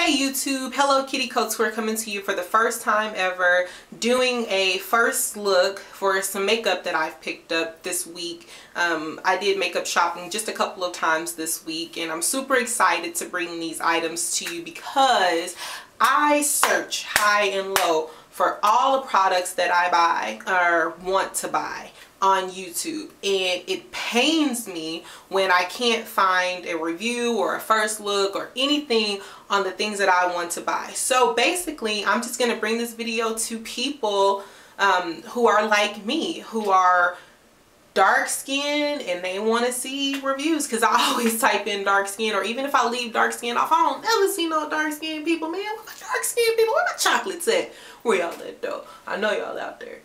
Hey YouTube, Hello Kitty Couture coming to you for the first time ever, doing a first look for some makeup that I've picked up this week. I did makeup shopping just a couple of times this week, and I'm super excited to bring these items to you because I search high and low for all the products that I buy or want to buy on YouTube, and it pains me when I can't find a review or a first look or anything on the things that I want to buy. So basically I'm just going to bring this video to people who are like me, who are dark skin and they want to see reviews, because I always type in dark skin, or even if I leave dark skin off, I don't ever see no dark skin people. Man, where my dark skin people, where my chocolates at? Where y'all at though? I know y'all out there.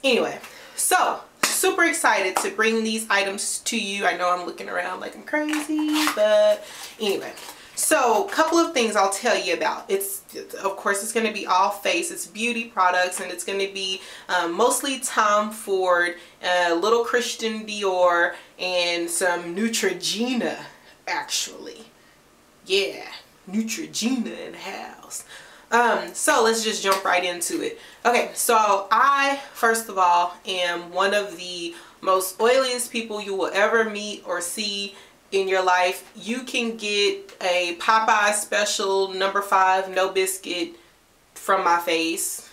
Anyway, so super excited to bring these items to you. I know I'm looking around like I'm crazy, but anyway. So a couple of things I'll tell you about. Of course, it's going to be all face. It's beauty products, and it's going to be mostly Tom Ford, little Christian Dior, and some Neutrogena, actually. Yeah, Neutrogena in the house. So let's just jump right into it. Okay, so I, first of all, am one of the most oiliest people you will ever meet or see in your life. You can get a Popeye special number 5 no biscuit from my face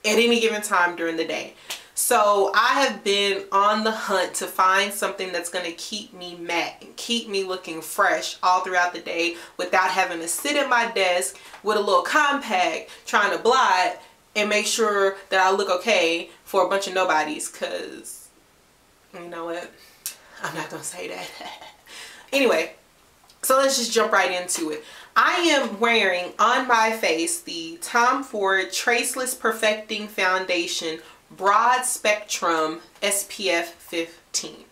at any given time during the day. So I have been on the hunt to find something that's going to keep me matte and keep me looking fresh all throughout the day without having to sit at my desk with a little compact trying to blot and make sure that I look okay for a bunch of nobodies, because you know what, I'm not going to say that. Anyway, so let's just jump right into it. I am wearing on my face the Tom Ford Traceless Perfecting Foundation Broad Spectrum SPF 15.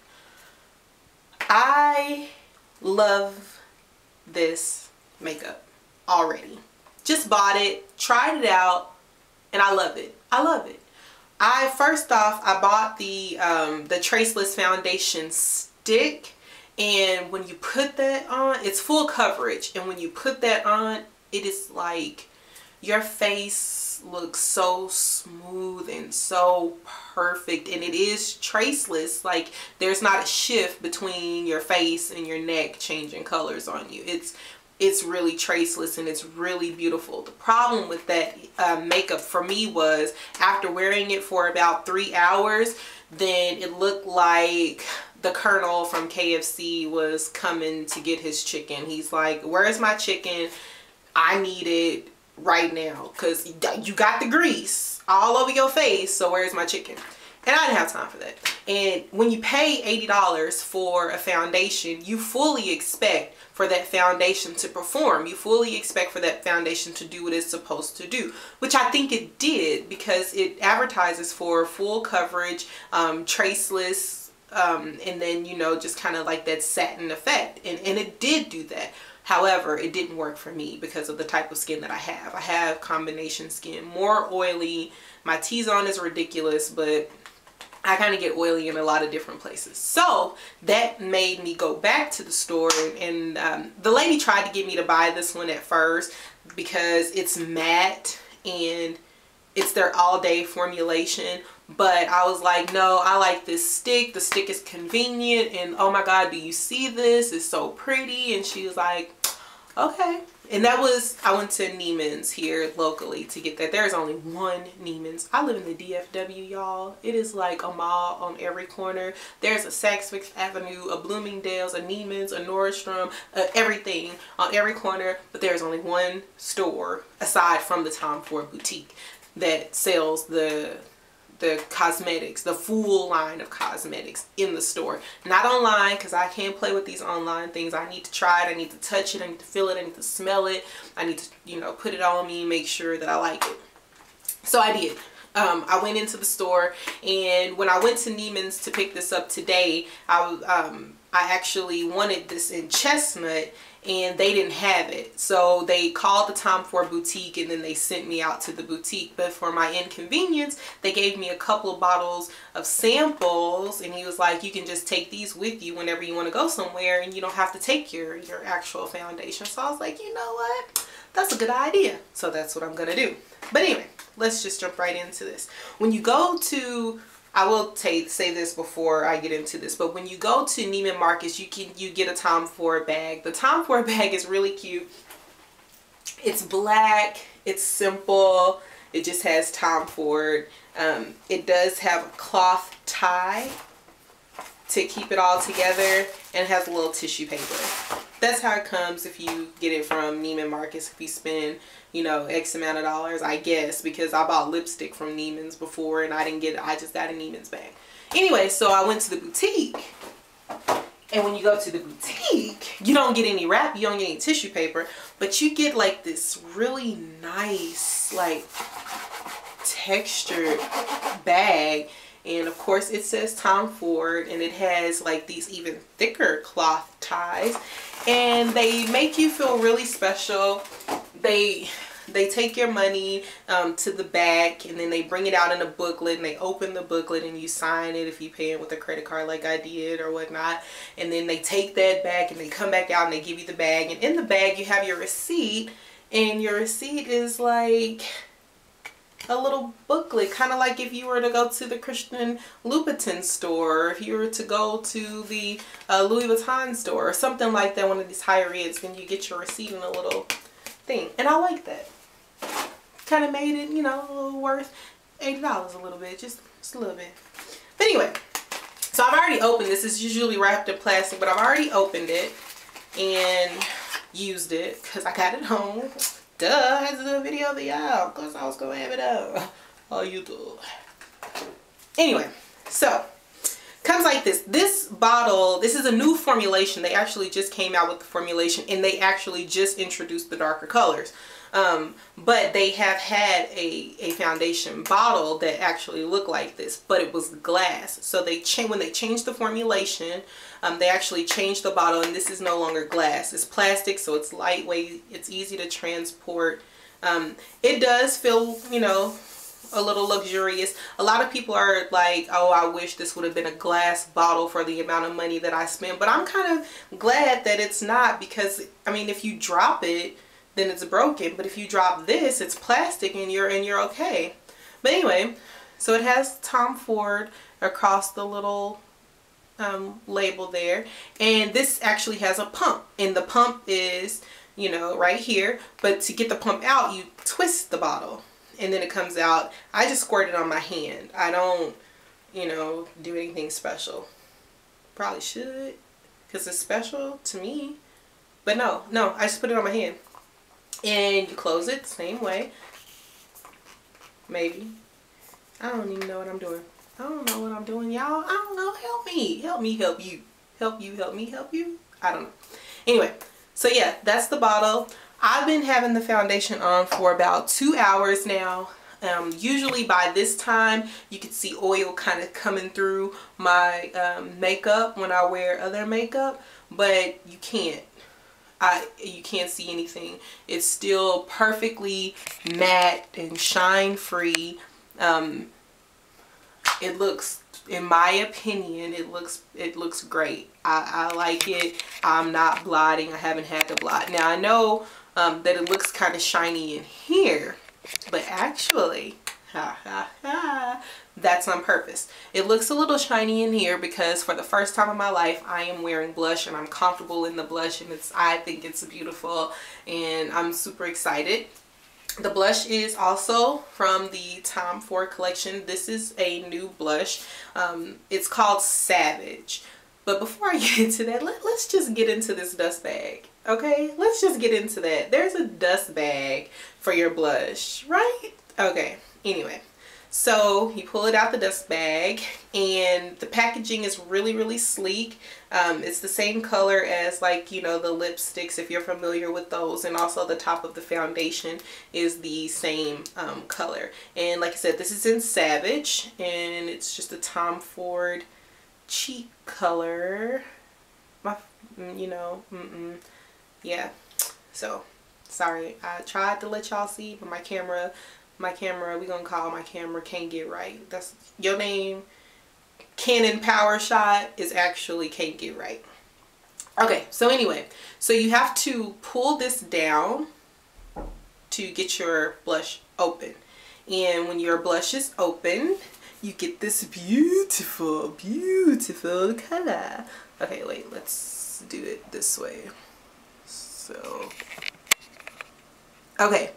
I love this makeup already. Just bought it, tried it out, and I love it. I love it. First off, I bought the Traceless Foundation stick, and when you put that on, it's full coverage, and when you put that on, it is like your face looks so smooth and so perfect, and it is traceless. Like, there's not a shift between your face and your neck changing colors on you. It's really traceless, and it's really beautiful. The problem with that makeup for me was, after wearing it for about 3 hours, then it looked like the Colonel from KFC was coming to get his chicken. He's like, where's my chicken? I need it right now, because you got the grease all over your face, so where's my chicken? And I didn't have time for that. And when you pay $80 for a foundation, you fully expect for that foundation to perform. You fully expect for that foundation to do what it's supposed to do, which I think it did, because it advertises for full coverage, traceless, and then, you know, just kind of like that satin effect, and it did do that. However, it didn't work for me because of the type of skin that I have. I have combination skin, more oily. My T-zone is ridiculous, but I kind of get oily in a lot of different places. So that made me go back to the store, and the lady tried to get me to buy this one at first because it's matte and it's their all-day formulation. But I was like, no, I like this stick. The stick is convenient, and oh my God, do you see this? It's so pretty. And she was like, okay. And that was, I went to Neiman's here locally to get that. There's only one Neiman's. I live in the DFW, y'all. It is like a mall on every corner. There's a Saks Fifth Avenue, a Bloomingdale's, a Neiman's, a Nordstrom, everything on every corner. But there's only one store, aside from the Tom Ford boutique, that sells the cosmetics, the full line of cosmetics in the store. Not online, because I can't play with these online things. I need to try it, I need to touch it, I need to feel it, I need to smell it, I need to, you know, put it on me and make sure that I like it. So I did. I went into the store, and when I went to Neiman's to pick this up today, I actually wanted this in chestnut, and they didn't have it. So they called the Tom Ford boutique, and then they sent me out to the boutique. But for my inconvenience, they gave me a couple of bottles of samples, and he was like, you can just take these with you whenever you want to go somewhere, and you don't have to take your actual foundation. So I was like, you know what? that's a good idea. So that's what I'm gonna do. But anyway, let's just jump right into this. When you go to, I will say this before I get into this, but when you go to Neiman Marcus, you get a Tom Ford bag. The Tom Ford bag is really cute. It's black, it's simple, it just has Tom Ford. It does have a cloth tie to keep it all together, and has a little tissue paper. That's how it comes if you get it from Neiman Marcus, if you spend, you know, X amount of dollars, I guess, because I bought lipstick from Neiman's before and I didn't get it. I just got a Neiman's bag. Anyway, so I went to the boutique, and when you go to the boutique, you don't get any wrap, you don't get any tissue paper, but you get like this really nice, like, textured bag. And of course it says Tom Ford, and it has like these even thicker cloth ties, and they make you feel really special. They take your money to the back, and then they bring it out in a booklet, and they open the booklet and you sign it if you pay it with a credit card like I did or whatnot. And then they take that back and they come back out and they give you the bag, and in the bag you have your receipt, and your receipt is like a little booklet, kind of like if you were to go to the Christian Louboutin store, or if you were to go to the Louis Vuitton store or something like that, one of these higher ends, then you get your receipt in a little thing. And I like that. Kind of made it, you know, a little worth $80 a little bit, just a little bit. But anyway, so I've already opened this. It's usually wrapped in plastic, but I've already opened it and used it because I got it home. Duh, I had to do a video of y'all. Of course I was gonna have it up on YouTube. Anyway, so comes like this. This bottle, this is a new formulation. They actually just came out with the formulation, and they actually just introduced the darker colors. But they have had a foundation bottle that actually looked like this, but it was glass. So when they changed the formulation, they actually changed the bottle, and this is no longer glass. It's plastic, so it's lightweight. It's easy to transport. It does feel, you know, a little luxurious. A lot of people are like, oh, I wish this would have been a glass bottle for the amount of money that I spent. But I'm kind of glad that it's not, because, I mean, if you drop it, then it's broken. But if you drop this, it's plastic, and you're okay. But anyway, so it has Tom Ford across the little label there, and this actually has a pump, and the pump is, you know, right here. But to get the pump out, you twist the bottle, and then it comes out. I just squirt it on my hand. I don't, you know, do anything special. Probably should, because it's special to me. But no, I just put it on my hand. And you close it the same way. Maybe. I don't even know what I'm doing. I don't know what I'm doing, y'all. I don't know. Help me. Help me help you. Help you help me help you. I don't know. Anyway, so yeah, that's the bottle. I've been having the foundation on for about 2 hours now. Usually by this time you can see oil kind of coming through my makeup when I wear other makeup, but you can't. You can't see anything. It's still perfectly matte and shine free. It looks, in my opinion, it looks great. I like it. I'm not blotting. I haven't had to blot. Now I know that it looks kind of shiny in here, but actually, that's on purpose. It looks a little shiny in here because for the first time in my life I am wearing blush, and I'm comfortable in the blush, and I think it's beautiful, and I'm super excited. The blush is also from the Tom Ford collection. This is a new blush. It's called Savage. But before I get into that, let's just get into this dust bag. Okay, let's just get into that. There's a dust bag for your blush, right? Okay, anyway. So you pull it out the dust bag, and the packaging is really sleek. It's the same color as, like, you know, the lipsticks, if you're familiar with those, and also the top of the foundation is the same color. And like I said, this is in Savage, and it's just a Tom Ford cheek color. You know, yeah. So sorry, I tried to let y'all see, but my camera, we're gonna call my camera, can't get right. That's your name. Canon Power Shot is actually can't get right. Okay, so anyway, so you have to pull this down to get your blush open. And when your blush is open, you get this beautiful, beautiful color. Okay, wait, let's do it this way. So, okay.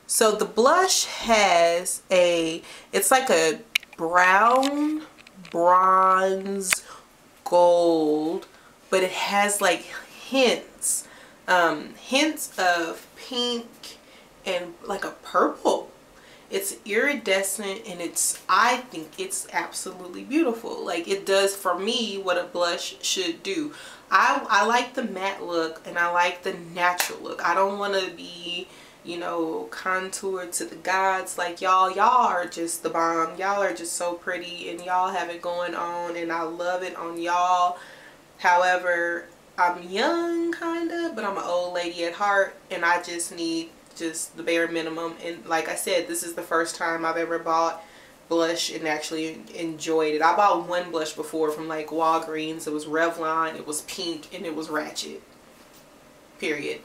So the blush has it's like a brown, bronze, gold, but it has like hints of pink and like a purple. It's iridescent, and I think it's absolutely beautiful. Like, it does for me what a blush should do. I like the matte look, and I like the natural look. I don't want to be, you know, contoured to the gods. Like, y'all are just the bomb. Y'all are just so pretty, and y'all have it going on, and I love it on y'all. However, I'm young kinda, but I'm an old lady at heart, and I just need just the bare minimum. And like I said, this is the first time I've ever bought blush and actually enjoyed it. I bought one blush before from like Walgreens. It was Revlon, it was pink, and it was ratchet, period.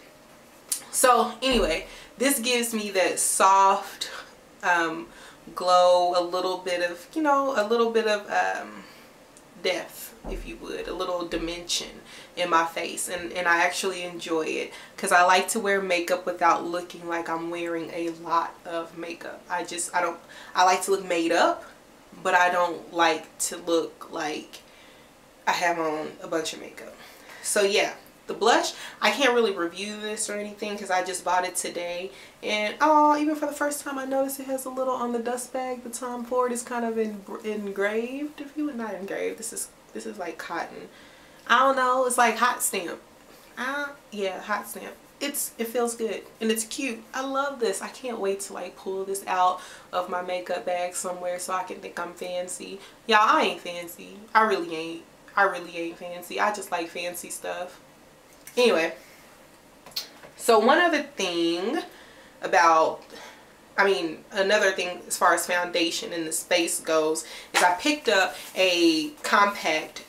So anyway, this gives me that soft glow, a little bit of, you know, a little bit of depth, if you would, a little dimension in my face, and I actually enjoy it because I like to wear makeup without looking like I'm wearing a lot of makeup. I like to look made up, but I don't like to look like I have on a bunch of makeup. So yeah, the blush, I can't really review this or anything because I just bought it today, and oh, even for the first time I noticed it has a little on the dust bag. The Tom Ford is kind of engraved, if you would. Not engraved, this is like cotton. I don't know, it's like hot stamp. Yeah, hot stamp. It feels good, and it's cute. I love this. I can't wait to like pull this out of my makeup bag somewhere so I can think I'm fancy. Y'all, I ain't fancy. I really ain't fancy. I just like fancy stuff. Anyway, so one other thing about, another thing as far as foundation in the space goes is I picked up a compact,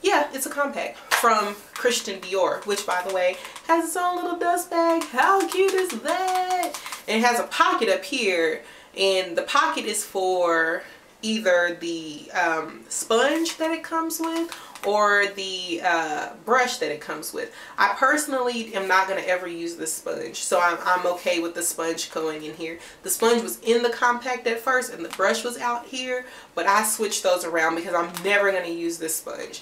yeah, it's a compact from Christian Dior, which by the way has its own little dust bag. How cute is that? And it has a pocket up here, and the pocket is for either the sponge that it comes with or the brush that it comes with. I personally am not going to ever use the sponge, so I'm okay with the sponge going in here. The sponge was in the compact at first and the brush was out here, but I switched those around because I'm never going to use this sponge.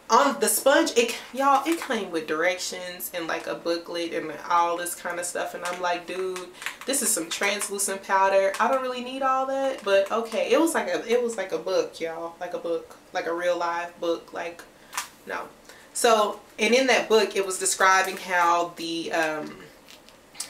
On the sponge, y'all, it came with directions and like a booklet and all this kind of stuff, and I'm like, dude, this is some translucent powder. I don't really need all that, but okay. It was like a book, y'all, like a book, like a real live book, like, no. So, and in that book, it was describing how the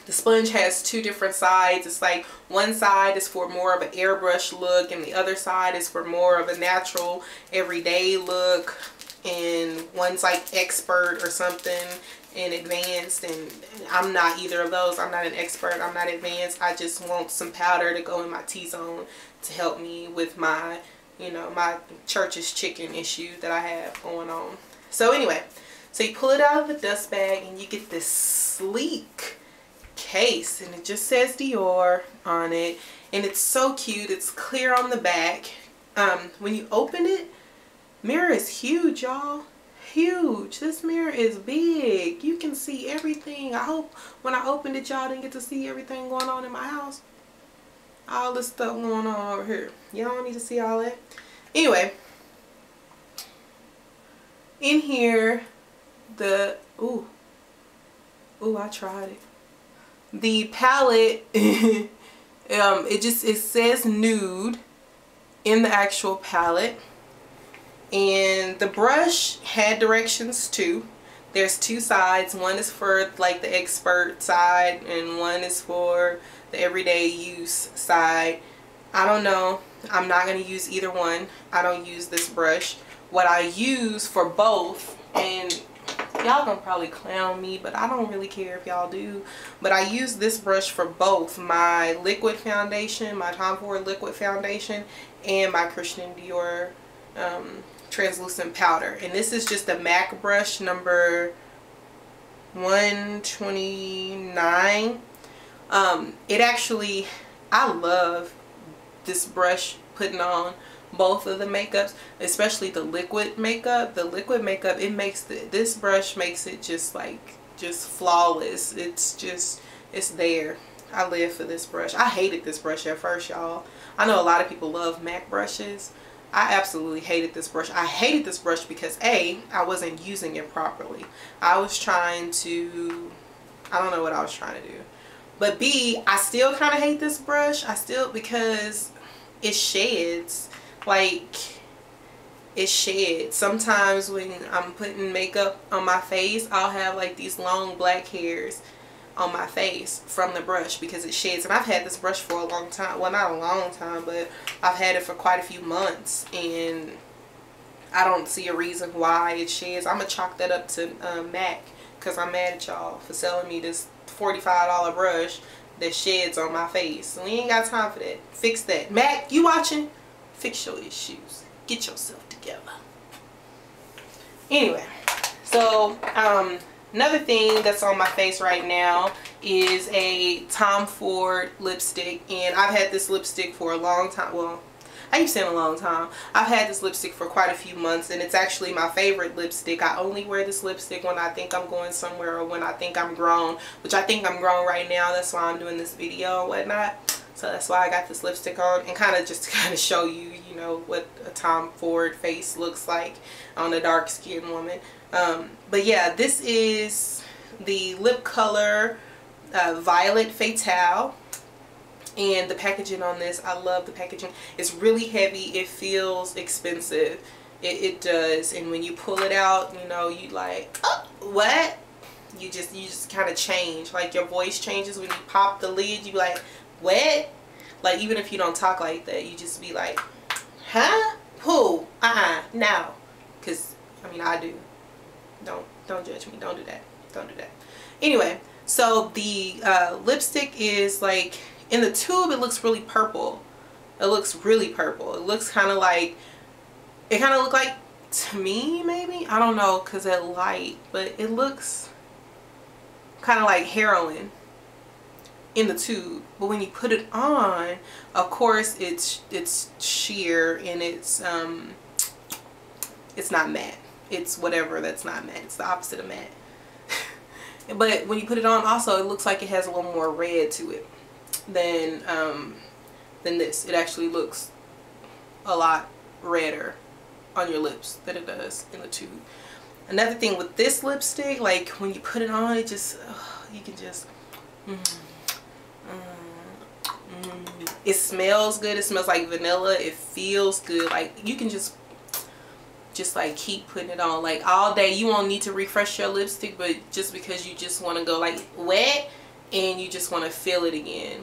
sponge has two different sides. It's like one side is for more of an airbrush look, and the other side is for more of a natural, everyday look. And one's like expert or something and advanced, and I'm not either of those. I'm not an expert, I'm not advanced. I just want some powder to go in my T-zone to help me with my, you know, my church's chicken issue that I have going on. So anyway, so you pull it out of the dust bag and you get this sleek case, and it just says Dior on it, and it's so cute. It's clear on the back. When you open it, mirror is huge, y'all. Huge. This mirror is big. You can see everything. I hope when I opened it, y'all didn't get to see everything going on in my house. All this stuff going on over here. Y'all don't need to see all that. Anyway, in here, ooh, I tried it. The palette, it says nude in the actual palette. And the brush had directions too. There's two sides. One is for like the expert side, and one is for the everyday use side. I don't know. I'm not going to use either one. I don't use this brush. What I use for both, and y'all gonna probably clown me, but I don't really care if y'all do, but I use this brush for both my liquid foundation, my Tom Ford liquid foundation, and my Christian Dior translucent powder. And this is just a MAC brush number $129. It actually, I love this brush putting on both of the makeups, especially the liquid makeup. The liquid makeup, it makes this brush makes it just like just flawless. It's there. I live for this brush. I hated this brush at first, y'all. I know a lot of people love MAC brushes. I absolutely hated this brush. I hated this brush because A, I wasn't using it properly. I was trying to, I don't know what I was trying to do. But B, I still kind of hate this brush. Because it sheds. Like, it sheds. Sometimes when I'm putting makeup on my face, I'll have like these long black hairs on my face from the brush because it sheds. And I've had this brush for a long time. Well, not a long time, but I've had it for quite a few months, and I don't see a reason why it sheds. I'm gonna chalk that up to MAC, because I'm mad at y'all for selling me this $45 brush that sheds on my face. We ain't got time for that. Fix that. MAC, you watching? Fix your issues. Get yourself together. Anyway, so another thing that's on my face right now is a Tom Ford lipstick, and I've had this lipstick for a long time. Well, I keep saying a long time. I've had this lipstick for quite a few months, and it's actually my favorite lipstick. I only wear this lipstick when I think I'm going somewhere or when I think I'm grown, which I think I'm grown right now. That's why I'm doing this video and whatnot. So that's why I got this lipstick on, and kind of just to kind of show you, you know, what a Tom Ford face looks like on a dark skinned woman. But yeah, this is the lip color Violet Fatale, and the packaging on this, I love the packaging. It's really heavy. It feels expensive. It does. And when you pull it out, you know, you like, oh, what? You just kind of change. Like, your voice changes when you pop the lid. You be like, what? Like, even if you don't talk like that, you just be like, huh? Who? No. Because, I mean, I do. Don't judge me. Don't do that. Don't do that. Anyway, so the lipstick is like, in the tube it looks really purple. It looks really purple. It looks kind of like, it kind of looked like, to me maybe, I don't know, because at light, but it looks kind of like heroin in the tube. But when you put it on, of course it's sheer, and it's not matte. It's whatever that's not matte. It's the opposite of matte. But when you put it on, also it looks like it has a little more red to it than this. It actually looks a lot redder on your lips than it does in the tube. Another thing with this lipstick, like when you put it on, it just you can just it smells good. It smells like vanilla. It feels good. Like, you can just like keep putting it on like all day. You won't need to refresh your lipstick, but just because you just want to go like wet and you just want to feel it again,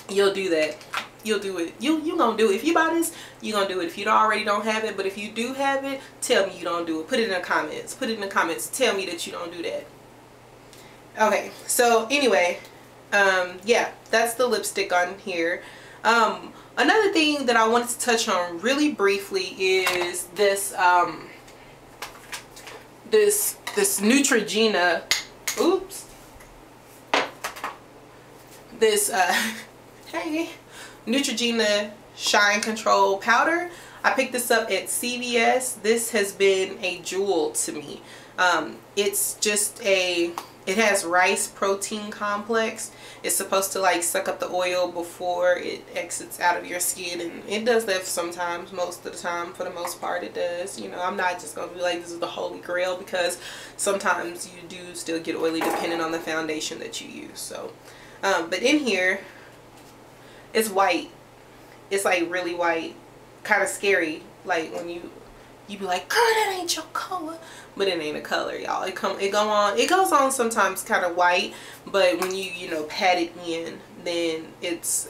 you'll do that. You'll do it. You gonna do it. If you buy this, you gonna do it. If you already don't have it, but if you do have it, tell me you don't do it. Put it in the comments. Put it in the comments. Tell me that you don't do that. Okay, so anyway, yeah, that's the lipstick on here. Another thing that I wanted to touch on really briefly is this this Neutrogena, oops, this hey, Neutrogena Shine Control Powder. I picked this up at CVS. This has been a jewel to me. It's just it has rice protein complex. It's supposed to like suck up the oil before it exits out of your skin, and it does that sometimes. Most of the time, for the most part, it does. You know, I'm not just gonna be like this is the holy grail, because sometimes you do still get oily depending on the foundation that you use. So but in here it's white. It's like really white, kind of scary. Like when you be like, girl, that ain't your color. But it ain't a color, y'all. It goes on sometimes kind of white, but when you know, pat it in, then it's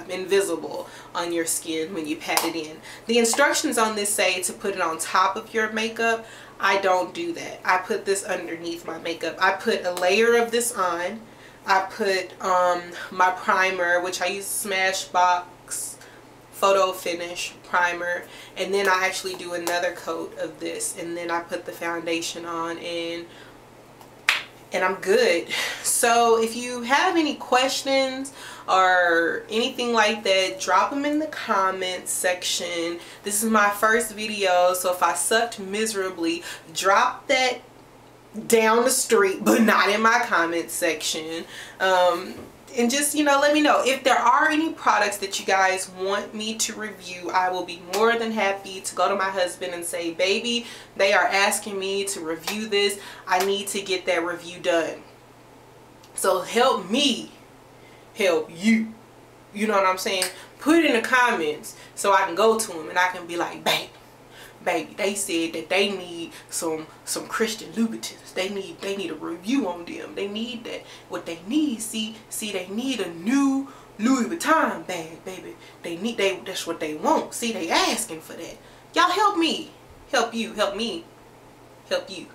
invisible on your skin when you pat it in. The instructions on this say to put it on top of your makeup. I don't do that. I put this underneath my makeup. I put a layer of this on. I put my primer, which I use Smashbox Photo Finish primer, and then I actually do another coat of this, and then I put the foundation on, and and I'm good. So if you have any questions or anything like that, drop them in the comments section. This is my first video, so if I sucked miserably, drop that down the street, but not in my comments section. And just, you know, let me know if there are any products that you guys want me to review. I will be more than happy to go to my husband and say, baby, they are asking me to review this. I need to get that review done. So help me help you. You know what I'm saying? Put it in the comments so I can go to him and I can be like, baby, they said that they need some Christian Louboutins. They need a review on them. They need that. What they need, see, they need a new Louis Vuitton bag, baby. That's what they want. See, they asking for that. Y'all help me, help you, help me, help you.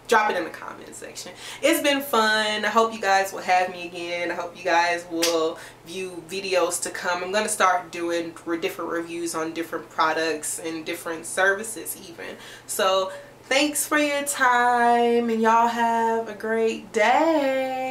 Drop it in the comment section. It's been fun. I hope you guys will have me again. I hope you guys will view videos to come. I'm going to start doing different reviews on different products and different services even. So thanks for your time, and y'all have a great day.